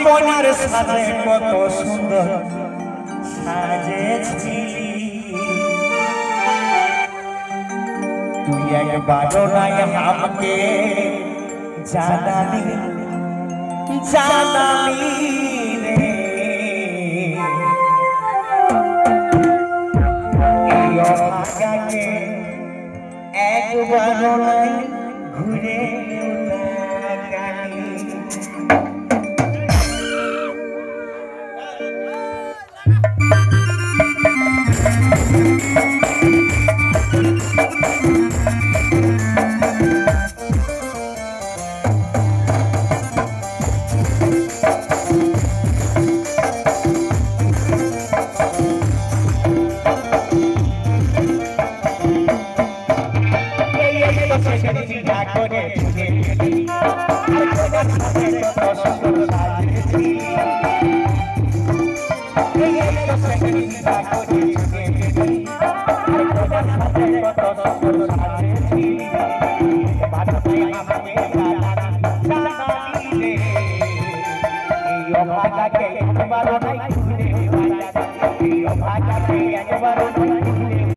মনের সাজে কত সুন্দর সাজেছিলি তুই একবারও নাই আমাকে জানালি জানালি রে এই অভাগাকে একবারও নাই ঘুরে তাকালি